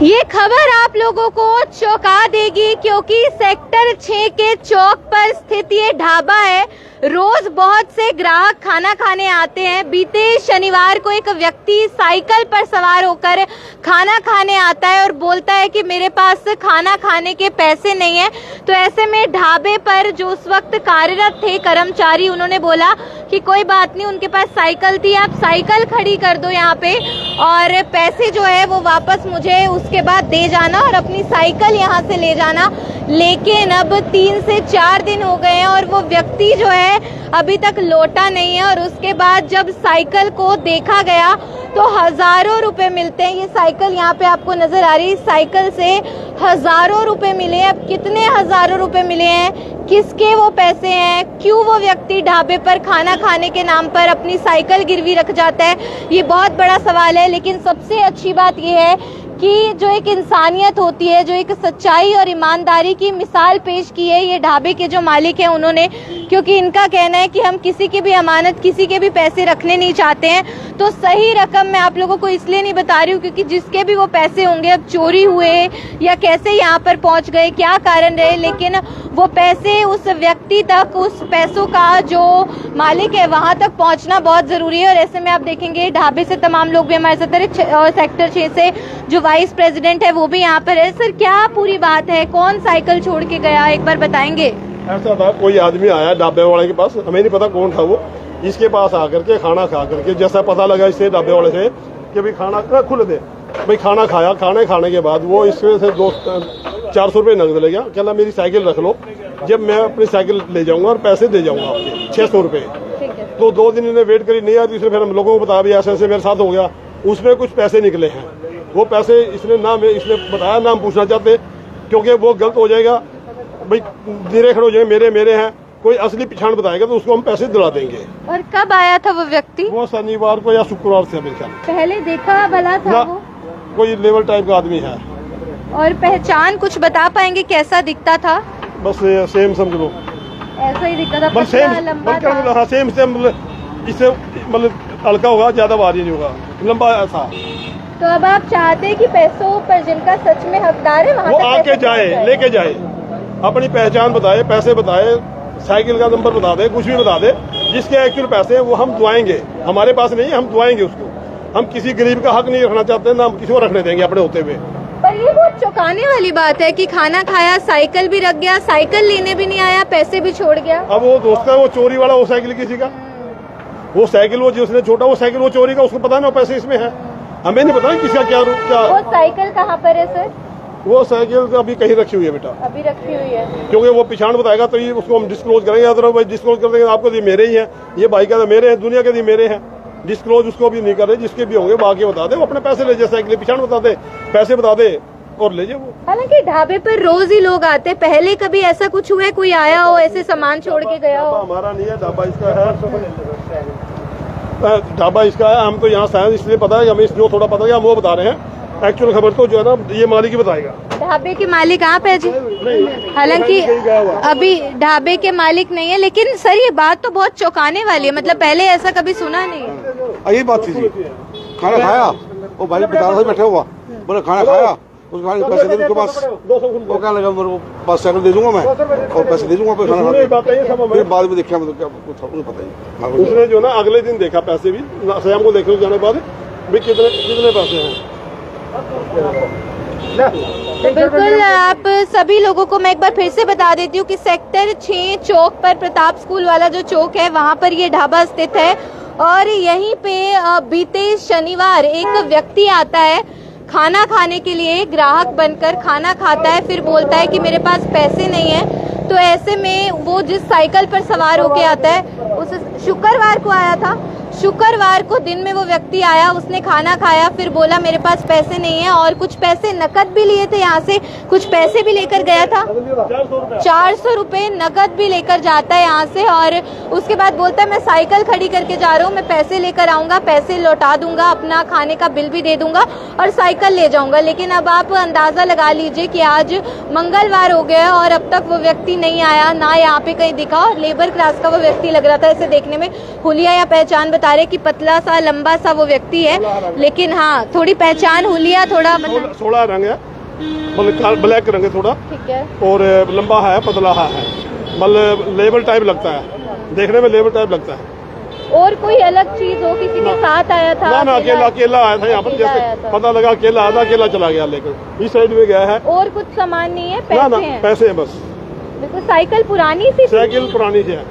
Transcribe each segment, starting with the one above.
ये खबर आप लोगों को चौंका देगी क्योंकि सेक्टर 6 के चौक पर स्थित ये ढाबा है। रोज बहुत से ग्राहक खाना खाने आते हैं। बीते शनिवार को एक व्यक्ति साइकिल पर सवार होकर खाना खाने आता है और बोलता है कि मेरे पास खाना खाने के पैसे नहीं है। तो ऐसे में ढाबे पर जो उस वक्त कार्यरत थे कर्मचारी, उन्होंने बोला कि कोई बात नहीं, उनके पास साइकिल थी, आप साइकिल खड़ी कर दो यहाँ पे और पैसे जो है वो वापस मुझे उसके बाद दे जाना और अपनी साइकिल यहाँ से ले जाना। लेकिन अब 3 से 4 दिन हो गए हैं और वो व्यक्ति जो है अभी तक लौटा नहीं है। और उसके बाद जब साइकिल को देखा गया तो हजारों रुपए मिलते हैं। ये साइकिल यहाँ पे आपको नजर आ रही है, साइकिल से हजारों रुपए मिले हैं। अब कितने हजारों रुपए मिले हैं, किसके वो पैसे हैं, क्यों वो व्यक्ति ढाबे पर खाना खाने के नाम पर अपनी साइकिल गिरवी रख जाता है, ये बहुत बड़ा सवाल है। लेकिन सबसे अच्छी बात ये है कि जो एक इंसानियत होती है, जो एक सच्चाई और ईमानदारी की मिसाल पेश की है ये ढाबे के जो मालिक हैं उन्होंने, क्योंकि इनका कहना है कि हम किसी की भी अमानत, किसी के भी पैसे रखने नहीं चाहते हैं। तो सही रकम मैं आप लोगों को इसलिए नहीं बता रही हूँ क्योंकि जिसके भी वो पैसे होंगे, अब चोरी हुए या कैसे यहाँ पर पहुँच गए, क्या कारण रहे, लेकिन वो पैसे उस व्यक्ति तक, उस पैसों का जो मालिक है वहाँ तक पहुँचना बहुत जरूरी है। और ऐसे में आप देखेंगे ढाबे से तमाम लोग भी हमारे साथ और सेक्टर 6 से जो वाइस प्रेसिडेंट है वो भी यहाँ पर है। सर, क्या पूरी बात है, कौन साइकिल छोड़ के गया, एक बार बताएंगे। ऐसा था, कोई आदमी आया ढाबे वाले के पास, हमें नहीं पता कौन था वो, इसके पास आकर के खाना खा करके, जैसा पता लगा इससे ढाबे वाले से कि भाई खाना खुले दे, भाई खाना खाया, खाने के बाद वो इसमें से 400 रुपये नकद ले गया। कहला मेरी साइकिल रख लो, जब मैं अपनी साइकिल ले जाऊंगा और पैसे दे जाऊंगा आपके 600 रुपये। तो 2 दिन इन्हें वेट करी, नहीं आई, इसलिए फिर हम लोगों को बताया भी ऐसे ऐसे मेरे साथ हो गया। उसमें कुछ पैसे निकले हैं, वो पैसे इसने बताया, नाम पूछना चाहते क्योंकि वो गलत हो जाएगा, भाई धीरे खड़े हो जाएंगे, मेरे हैं, कोई असली पहचान बताएगा तो उसको हम पैसे दिला देंगे। और कब आया था वो व्यक्ति? वो शनिवार को या शुक्रवार से मेरे ख्याल। पहले देखा भला था वो? कोई लेवल टाइप का आदमी है। और पहचान कुछ बता पाएंगे, कैसा दिखता था? बस सेम समझ लो, ऐसा ही दिखता था, लंबा था। सेम इससे मतलब हल्का होगा, ज्यादा भारी नहीं होगा, लंबा था। तो अब आप चाहते हैं कि पैसों पर जिनका सच में हकदार है वहाँ वो आके जाए, लेके जाए, अपनी पहचान बताए, पैसे बताए, साइकिल का नंबर बता दे, कुछ भी बता दे, जिसके एक्चुअल पैसे हैं वो हम दुआएंगे। हमारे पास नहीं है, हम दुआएंगे उसको। हम किसी गरीब का हक नहीं रखना चाहते, ना हम किसी को रखने देंगे अपने होते हुए। पर ये बहुत चौंकाने वाली बात है कि खाना खाया, साइकिल भी रख गया, साइकिल लेने भी नहीं आया, पैसे भी छोड़ गया। अब वो दोस्त है, वो चोरी वाला, वो साइकिल किसी का, वो साइकिल वो जिसने छोटा, वो साइकिल वो चोरी का, उसको पता ना पैसे इसमें है, हमें नहीं पता किसका क्या। वो साइकिल कहाँ पर है सर? वो साइकिल अभी कहीं रखी हुई है बेटा, अभी रखी हुई है, क्योंकि वो पहचान बताएगा तो ये उसको हम डिस्क्लोज करेंगे। अदरवाइज डिस्क्लोज कर देंगे आपको, ये मेरे ही हैं, ये भाई का मेरे हैं, दुनिया के लिए मेरे हैं। डिस्क्लोज उसको भी नहीं कर रहे, जिसके भी होंगे बाकी बता दे, वो अपने पैसे ले जाए, साइकिल पहचान बता दे, पैसे बता दे और ले जाए वो। हालांकि ढाबे पर रोज ही लोग आते, पहले कभी ऐसा कुछ हुआ है, कोई आया हो ऐसे सामान छोड़ के गया हो? हमारा नहीं है, ढाबा इसका है, ढाबा इसका है। हम तो यहाँ से आए इसलिए पता है, हमें जो थोड़ा पता है हम वो बता रहे हैं। एक्चुअल खबर तो जो है ना ये मालिक ही बताएगा। ढाबे के मालिक आप है जी? हालांकि अभी ढाबे के मालिक नहीं है, लेकिन सर ये बात तो बहुत चौंकाने वाली है, मतलब पहले ऐसा कभी सुना नहीं। यही बात थी जी, खाना खाया, वो भाई बता से बैठे हुआ, बोले खाना खाया, उस खाने पैसे दे उसके पास, वो क्या लगा मेरे पास साइकिल दे दूंगा मैं और पैसे दे दूंगा, फिर बाद में देखा मतलब क्या पता ही। उसने जो ना अगले दिन देखा पैसे भी, शाम को देखे जाने के बाद भी कितने पैसे हैं। बिल्कुल, आप सभी लोगों को मैं एक बार फिर से बता देती हूँ कि सेक्टर 6 चौक पर, प्रताप स्कूल वाला जो चौक है वहाँ पर ये ढाबा स्थित है। और यहीं पे बीते शनिवार एक व्यक्ति आता है खाना खाने के लिए, ग्राहक बनकर खाना खाता है, फिर बोलता है कि मेरे पास पैसे नहीं है। तो ऐसे में वो जिस साइकिल पर सवार होके आता है, उस शुक्रवार को आया था, शुक्रवार को दिन में वो व्यक्ति आया, उसने खाना खाया, फिर बोला मेरे पास पैसे नहीं है, और कुछ पैसे नकद भी लिए थे यहाँ से, कुछ पैसे भी लेकर गया था, 400 रुपये नकद भी लेकर जाता है यहाँ से। और उसके बाद बोलता है मैं साइकिल खड़ी करके जा रहा हूँ, मैं पैसे लेकर आऊंगा, पैसे लौटा दूंगा, अपना खाने का बिल भी दे दूंगा और साइकिल ले जाऊंगा। लेकिन अब आप अंदाजा लगा लीजिए कि आज मंगलवार हो गया और अब तक वो व्यक्ति नहीं आया, ना यहाँ पे कहीं दिखा, और लेबर क्लास का वो व्यक्ति लग रहा था, इसे देखने में हुलिया या पहचान बता रहे कि पतला सा लंबा सा वो व्यक्ति है, लेकिन हाँ थोड़ी पहचान हुलिया थोड़ा मतलब 16 रंग है, मतलब ब्लैक रंग है थोड़ा, ठीक है, और लंबा है, पतला है, मतलब लेबर टाइप लगता है, देखने में लेबर टाइप लगता है। और कोई अलग चीज हो, किसी के साथ आया था? ना अकेला आया था यहाँ पर, जैसे पता लगा अकेला आया था, अकेला चला गया लेकर इस साइड में गया है। और कुछ सामान नहीं है? ना हैं? पैसे हैं बस। बिल्कुल। साइकिल पुरानी सी? साइकिल पुरानी सी है,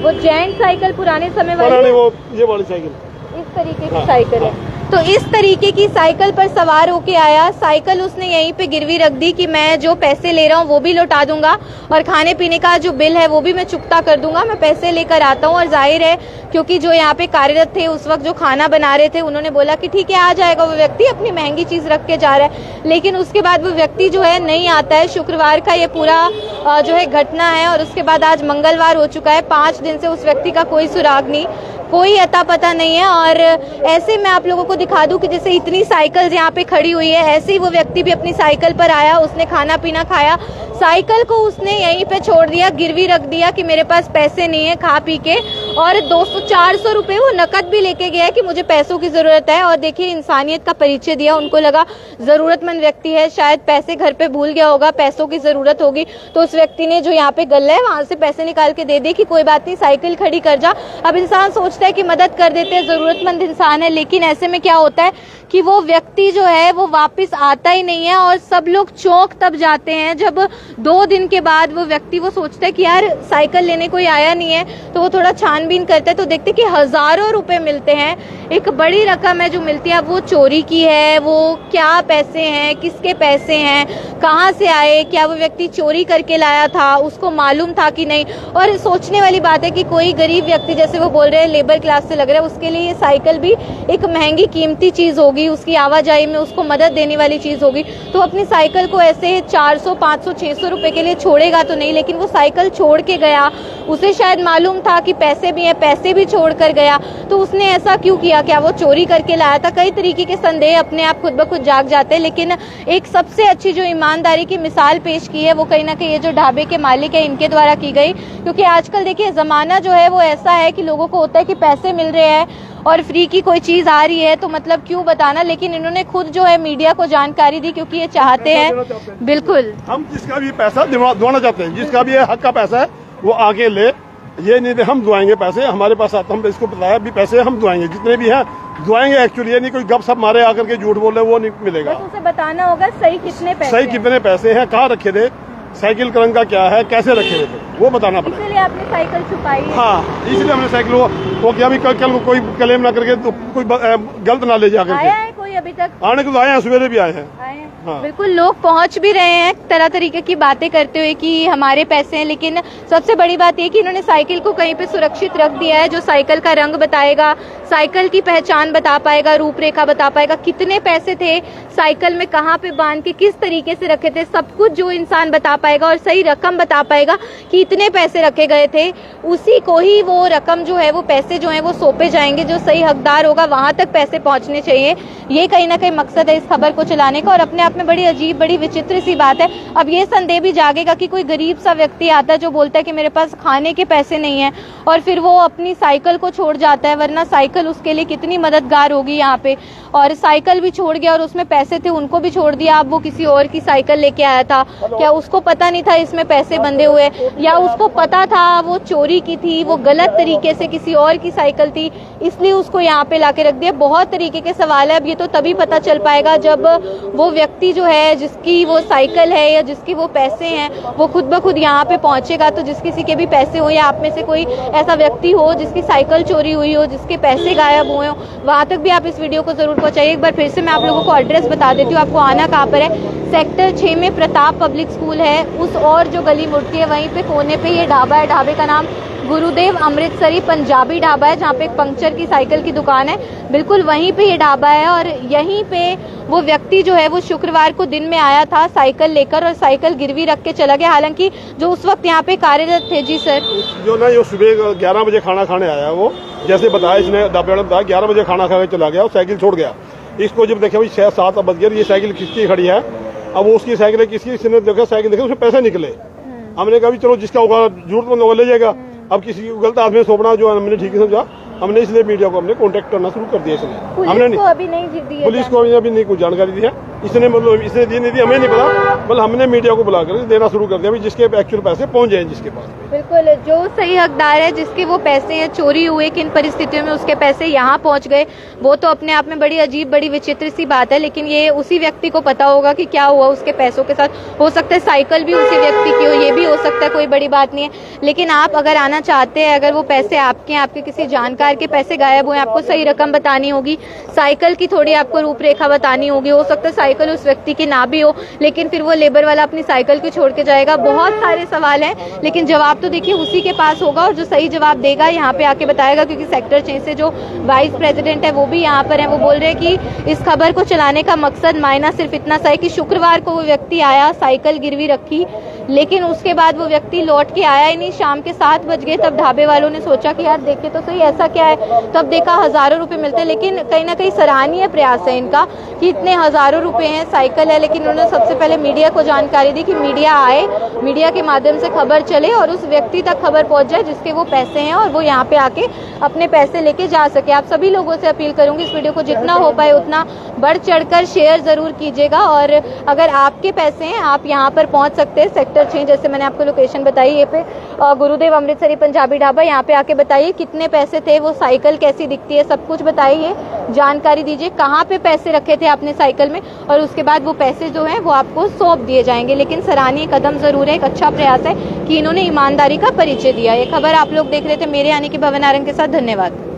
वो जेंट साइकिल पुराने समय वाली? पुरानी वो ये वाली साइकिल, इस तरीके की साइकिल है। तो इस तरीके की साइकिल पर सवार होके आया, साइकिल उसने यहीं पे गिरवी रख दी कि मैं जो पैसे ले रहा हूँ वो भी लौटा दूंगा और खाने पीने का जो बिल है वो भी मैं चुकता कर दूंगा, मैं पैसे लेकर आता हूँ। और जाहिर है क्योंकि जो यहाँ पे कार्यरत थे उस वक्त जो खाना बना रहे थे, उन्होंने बोला कि ठीक है आ जाएगा वो व्यक्ति, अपनी महंगी चीज रख के जा रहा है। लेकिन उसके बाद वो व्यक्ति जो है नहीं आता है। शुक्रवार का ये पूरा जो है घटना है और उसके बाद आज मंगलवार हो चुका है। 5 दिन से उस व्यक्ति का कोई सुराग नहीं, कोई अता पता नहीं है। और ऐसे मैं आप लोगों को दिखा दूं कि जैसे इतनी साइकिल यहाँ पे खड़ी हुई है, ऐसे ही वो व्यक्ति भी अपनी साइकिल पर आया, उसने खाना पीना खाया, साइकिल को उसने यहीं पे छोड़ दिया, गिरवी रख दिया कि मेरे पास पैसे नहीं है, खा पी के। और 200-400 रुपए वो नकद भी लेके गया कि मुझे पैसों की जरूरत है। और देखिए इंसानियत का परिचय दिया, उनको लगा जरूरतमंद व्यक्ति है, शायद पैसे घर पे भूल गया होगा, पैसों की जरूरत होगी, तो उस व्यक्ति ने जो यहाँ पे गल्ला है वहां से पैसे निकाल के दे दी कि कोई बात नहीं साइकिल खड़ी कर जा। अब इंसान सोचता है कि मदद कर देते हैं, जरूरतमंद इंसान है, लेकिन ऐसे में क्या होता है कि वो व्यक्ति जो है वो वापस आता ही नहीं है। और सब लोग चौंक तब जाते हैं जब 2 दिन के बाद वो व्यक्ति वो सोचता है कि यार साइकिल लेने कोई आया नहीं है, तो वो थोड़ा छानबीन करता है तो देखते कि हजारों रुपए मिलते हैं, एक बड़ी रकम है जो मिलती है। वो चोरी की है, वो क्या पैसे हैं, किसके पैसे हैं, कहाँ से आए, क्या वो व्यक्ति चोरी करके लाया था, उसको मालूम था कि नहीं। और सोचने वाली बात है कि कोई गरीब व्यक्ति, जैसे वो बोल रहे हैं लेबर क्लास से लग रहा है, उसके लिए ये साइकिल भी एक महंगी कीमती चीज होगी, उसकी आवाजाही में उसको मदद देने वाली चीज होगी। तो अपनी साइकिल को ऐसे 400, 500, 600 रुपए के लिए छोड़ेगा तो नहीं, लेकिन वो साइकिल छोड़ के गया, उसे शायद मालूम था कि पैसे भी हैं, पैसे भी छोड़ कर गया, तो उसने ऐसा क्यों किया? क्या वो चोरी करके लाया था? कई तरीके के संदेह अपने आप खुद ब खुद जाग जाते हैं। लेकिन एक सबसे अच्छी जो ईमानदारी की मिसाल पेश की है वो कहीं ना कहीं ये जो ढाबे के मालिक है इनके द्वारा की गई। क्योंकि आजकल देखिए जमाना जो है वो ऐसा है कि लोगों को होता है कि पैसे मिल रहे हैं और फ्री की कोई चीज आ रही है तो मतलब क्यों बताना, लेकिन इन्होंने खुद जो है मीडिया को जानकारी दी क्योंकि ये चाहते हैं। बिल्कुल, हम जिसका भी पैसा दिलवाना चाहते हैं, जिसका भी हक का पैसा है वो आगे ले, ये नहीं हम दुआएंगे पैसे हमारे पास आता, हम इसको बताया भी पैसे हम दुआएंगे, जितने भी हैं दुआएंगे। एक्चुअली ये नहीं कोई गप सप मारे आकर के झूठ बोले, वो नहीं मिलेगा। बस उसे बताना होगा सही कितने पैसे, सही कितने पैसे हैं, कहाँ रखे थे, साइकिल का रंग का क्या है, कैसे रखे थे, वो बताना पड़ेगा। इसलिए आपने साइकिल छुपाई है? हाँ, इसलिए हमने साइकिल वो क्या भी कल को कोई क्लेम ना करके तो कोई गलत ना ले जाकर आया है कोई अभी तक? आने को तो आए हैं, सवेरे भी आए हैं। हाँ। बिल्कुल, लोग पहुंच भी रहे हैं तरह तरीके की बातें करते हुए कि हमारे पैसे हैं, लेकिन सबसे बड़ी बात ये कि इन्होंने साइकिल को कहीं पे सुरक्षित रख दिया है। जो साइकिल का रंग बताएगा, साइकिल की पहचान बता पाएगा, रूपरेखा बता पाएगा, कितने पैसे थे साइकिल में, कहाँ पे बांध के किस तरीके से रखे थे, सब कुछ जो इंसान बता पाएगा और सही रकम बता पाएगा कि इतने पैसे रखे गए थे, उसी को ही वो रकम जो है वो पैसे जो है वो सौंपे जाएंगे। जो सही हकदार होगा वहां तक पैसे पहुंचने चाहिए। ये कहीं ना कहीं मकसद है इस खबर को चलाने का और अपने आप में बड़ी अजीब, बड़ी विचित्र सी बात है। अब ये संदेह भी जागेगा कि कोई गरीब सा व्यक्ति आता है जो बोलता है कि मेरे पास खाने के पैसे नहीं है और फिर वो अपनी साइकिल को छोड़ जाता है, वरना साइकिल उसके लिए कितनी मददगार होगी यहाँ पे। और साइकिल भी छोड़ गया और उसमें पैसे थे उनको भी छोड़ दिया। अब वो किसी और की साइकिल लेके आया था, क्या उसको पता नहीं था इसमें पैसे बंधे हुए, या उसको पता था वो चोरी की थी, वो गलत तरीके से किसी और की साइकिल थी इसलिए उसको यहाँ पे लाके रख दिया? बहुत तरीके के सवाल है। अब ये तो तभी पता चल पाएगा जब वो व्यक्ति जो है जिसकी वो साइकिल है या जिसके वो पैसे हैं वो खुद ब खुद यहाँ पे पहुंचेगा। तो जिस किसी के भी पैसे हो या आप में से कोई ऐसा व्यक्ति हो जिसकी साइकिल चोरी हुई हो, जिसके पैसे गायब हुए हो, वहां तक भी आप इस वीडियो को जरूर पहुंचाइए। एक बार फिर से मैं आप लोगों को एड्रेस बता देती हूँ, आपको आना कहाँ पर है। सेक्टर 6 में प्रताप पब्लिक स्कूल है, उस और जो गली मुड़ती है वहीं पे कोने पे ये ढाबा है। ढाबे का नाम गुरुदेव अमृतसरी पंजाबी ढाबा है, जहाँ पे एक पंक्चर की साइकिल की दुकान है, बिल्कुल वहीं पे ये ढाबा है। और यहीं पे वो व्यक्ति जो है वो शुक्रवार को दिन में आया था साइकिल लेकर और साइकिल गिरवी रख के चला गया। हालांकि जो उस वक्त यहाँ पे कार्यरत थे, जी सर, जो ना ये सुबह 11 बजे खाना खाने आया, वो जैसे बताया इसने ढाबे वाले बताया 11 बजे खाना खा के चला गया और साइकिल छोड़ गया। इसको जब देखा भाई 6-7 बज गए, ये साइकिल किसकी खड़ी है, अब वो उसकी साइकिल है, किसकी, इसने देखा साइकिल देखा उसमें पैसे निकले। हमने कहा भी चलो जिसका होगा जरूरतमंद होगा ले जाएगा, अब किसी को गलत आदमी सौंपना जो हमने ठीक समझा हमने इसलिए मीडिया को हमने कांटेक्ट करना शुरू कर दिया इसलिए। हमने पुलिस को अभी नहीं दी है पुलिस को अभी नहीं कुछ जानकारी दी है, इसने मतलब इसने दी नहीं दी हमें नहीं पता, बल हमने मीडिया को बुला कर देना शुरू कर दिया भाई जिसके एक्चुअल पैसे पहुंच जाए जिसके पास। बिल्कुल, जो सही हकदार है, जिसके वो पैसे हैं चोरी हुए, किन परिस्थितियों में उसके पैसे यहाँ पहुंच गए, वो तो अपने आप में बड़ी अजीब, बड़ी विचित्र सी बात है। लेकिन ये उसी व्यक्ति को पता होगा कि क्या हुआ उसके पैसों के साथ। हो सकता है साइकिल भी उसी व्यक्ति की हो, ये भी हो सकता है, कोई बड़ी बात नहीं है। लेकिन आप अगर आना चाहते हैं, अगर वो पैसे आपके हैं, आपके किसी जानकार के पैसे गायब हुए, आपको सही रकम बतानी होगी, साइकिल की थोड़ी आपको रूपरेखा बतानी होगी। हो सकता है साइकिल उस व्यक्ति की ना भी हो, लेकिन फिर वो लेबर वाला अपनी साइकिल को छोड़ के जाएगा। बहुत सारे सवाल हैं, लेकिन जवाब तो देखिए उसी के पास होगा, और जो सही जवाब देगा यहाँ पे आके बताएगा। क्योंकि सेक्टर 6 से जो वाइस प्रेसिडेंट है वो भी यहाँ पर है। वो बोल रहे हैं कि इस खबर को चलाने का मकसद मायना सिर्फ इतना सा है कि शुक्रवार को वो व्यक्ति आया, साइकिल गिरवी रखी, लेकिन उसके बाद वो व्यक्ति लौट के आया ही नहीं। शाम के 7 बज गए, तब ढाबे वालों ने सोचा कि यार देखे तो सही ऐसा क्या है। तब देखा हजारों रुपए मिलते हैं, लेकिन कहीं ना कहीं सराहनीय प्रयास है इनका कि इतने हजारों रुपए हैं, साइकिल है। लेकिन उन्होंने सबसे पहले मीडिया को जानकारी दी कि मीडिया आए, मीडिया के माध्यम से खबर चले और उस व्यक्ति तक खबर पहुंच जाए जिसके वो पैसे हैं, और वो यहाँ पे आके अपने पैसे लेके जा सके। आप सभी लोगों से अपील करूंगी इस वीडियो को जितना हो पाए उतना बढ़ चढ़कर शेयर जरूर कीजिएगा। और अगर आपके पैसे हैं, आप यहाँ पर पहुंच सकते हैं सेक्टर 6, जैसे मैंने आपको लोकेशन बताई, ये पे गुरुदेव अमृतसरी पंजाबी ढाबा। यहाँ पे आके बताइए कितने पैसे थे, वो साइकिल कैसी दिखती है, सब कुछ बताइए, जानकारी दीजिए कहाँ पे पैसे रखे थे आपने साइकिल में, और उसके बाद वो पैसे जो हैं वो आपको सौंप दिए जाएंगे। लेकिन सराहनीय कदम जरूर है, एक अच्छा प्रयास है कि इन्होंने ईमानदारी का परिचय दिया। ये खबर आप लोग देख रहे थे मेरे यानी कि भवन आरंग के साथ। धन्यवाद।